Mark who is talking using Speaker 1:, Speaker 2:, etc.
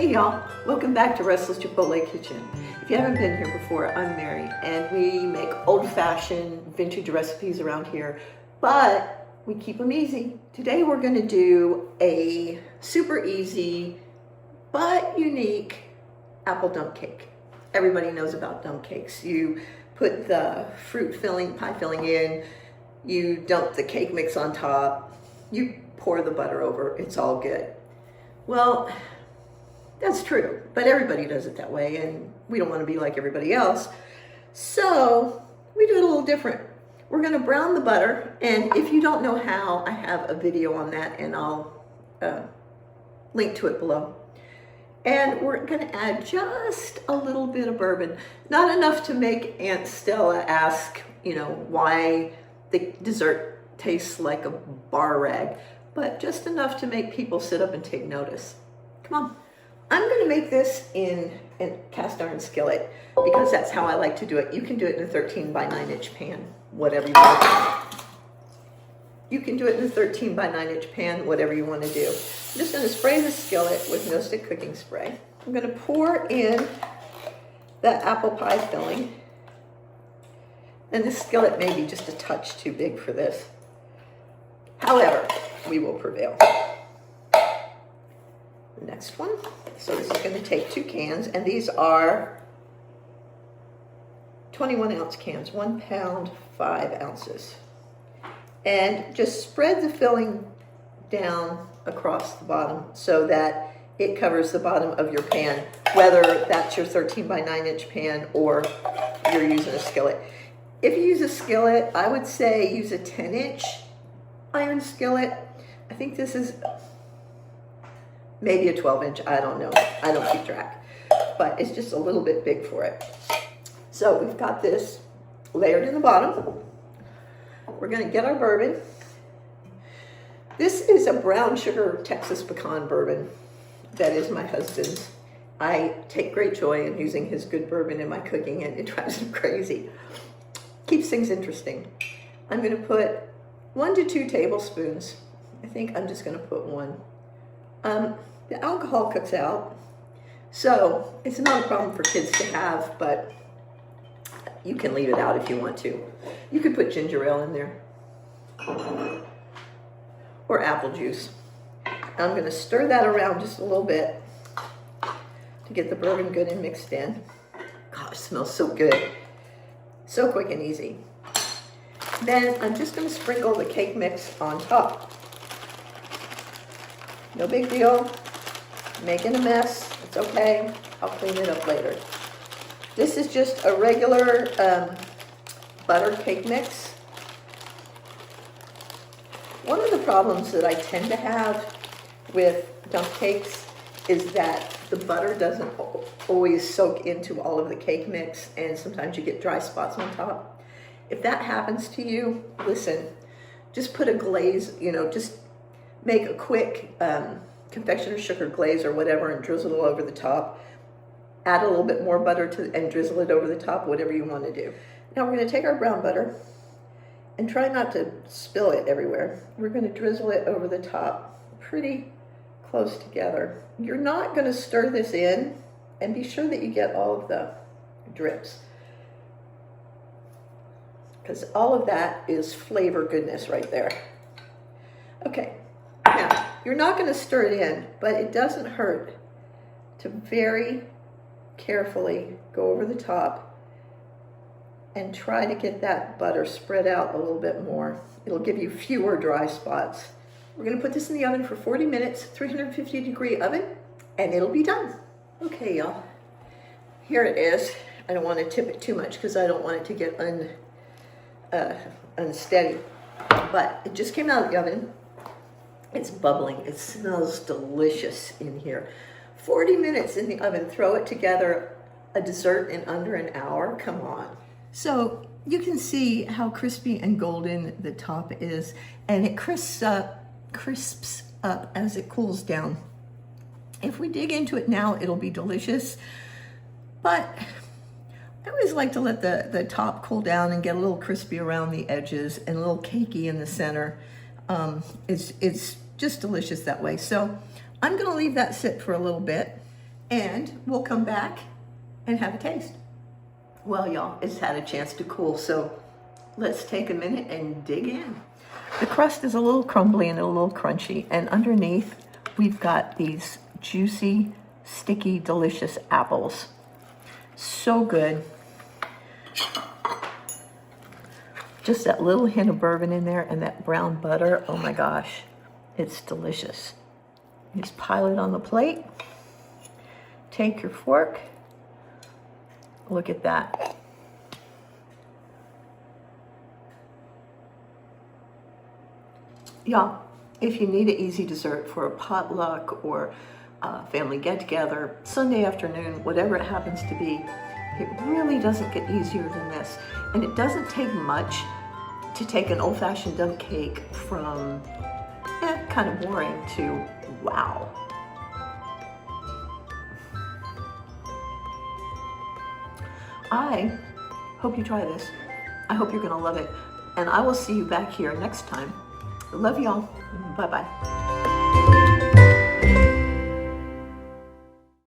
Speaker 1: Hey y'all, welcome back to Restless Chipotle Kitchen. If you haven't been here before, I'm Mary, and we make old-fashioned vintage recipes around here, but we keep them easy. Today we're going to do a super easy but unique apple dump cake. Everybody knows about dump cakes. You put the fruit filling, pie filling in, you dump the cake mix on top, you pour the butter over, it's all good. Well, that's true, but everybody does it that way, and we don't want to be like everybody else. So we do it a little different. We're going to brown the butter, and if you don't know how, I have a video on that, and I'll link to it below. And we're going to add just a little bit of bourbon, not enough to make Aunt Stella ask, why the dessert tastes like a bar rag, but just enough to make people sit up and take notice. Come on. I'm going to make this in a cast iron skillet because that's how I like to do it. You can do it in a 13 by 9 inch pan, whatever you want. You can do it in a 13 by 9 inch pan, whatever you want to do. I'm just going to spray the skillet with no stick cooking spray. I'm going to pour in the apple pie filling. And the skillet may be just a touch too big for this. However, we will prevail. Next one. So this is going to take 2 cans, and these are 21 ounce cans, 1 pound, 5 ounces. And just spread the filling down across the bottom so that it covers the bottom of your pan, whether that's your 13 by 9 inch pan or you're using a skillet. If you use a skillet, I would say use a 10 inch iron skillet. I think this is maybe a 12 inch, I don't know. I don't keep track, but it's just a little bit big for it. So we've got this layered in the bottom. We're gonna get our bourbon. This is a brown sugar Texas pecan bourbon. That is my husband's. I take great joy in using his good bourbon in my cooking, and it drives him crazy. Keeps things interesting. I'm gonna put 1 to 2 tablespoons. I think I'm just gonna put 1. The alcohol cooks out, so it's not a problem for kids to have, but you can leave it out if you want to. You could put ginger ale in there or apple juice. I'm going to stir that around just a little bit to get the bourbon good and mixed in. God, it smells so good. So quick and easy. Then I'm just going to sprinkle the cake mix on top. No big deal. Making a mess. It's okay. I'll clean it up later. This is just a regular butter cake mix. One of the problems that I tend to have with dump cakes is that the butter doesn't always soak into all of the cake mix, and sometimes you get dry spots on top. If that happens to you, listen, just put a glaze, just make a quick confectioner's sugar glaze or whatever and drizzle it over the top. Add a little bit more butter and drizzle it over the top, whatever you want to do. Now we're going to take our brown butter and try not to spill it everywhere. We're going to drizzle it over the top pretty close together. You're not going to stir this in, and be sure that you get all of the drips, because all of that is flavor goodness right there. Okay. Now, you're not going to stir it in, but it doesn't hurt to very carefully go over the top and try to get that butter spread out a little bit more. It'll give you fewer dry spots. We're going to put this in the oven for 40 minutes, 350-degree oven, and it'll be done. Okay, y'all. Here it is. I don't want to tip it too much because I don't want it to get unsteady. But it just came out of the oven. It's bubbling. It smells delicious in here. 40 minutes in the oven. Throw it together, a dessert in under an hour. Come on. So you can see how crispy and golden the top is, and it crisps up as it cools down. If we dig into it now, it'll be delicious, but I always like to let the top cool down and get a little crispy around the edges and a little cakey in the center. It's just delicious that way. So I'm gonna leave that sit for a little bit, and we'll come back and have a taste. Well, y'all, it's had a chance to cool, so let's take a minute and dig in. The crust is a little crumbly and a little crunchy, and underneath we've got these juicy, sticky, delicious apples. So good. Just that little hint of bourbon in there and that brown butter. Oh my gosh, it's delicious. You just pile it on the plate. Take your fork. Look at that. Y'all, if you need an easy dessert for a potluck or a family get-together, Sunday afternoon, whatever it happens to be, it really doesn't get easier than this. And it doesn't take much to take an old-fashioned dump cake from kind of boring to wow. I hope you try this. I hope you're gonna love it. And I will see you back here next time. Love y'all. Bye-bye.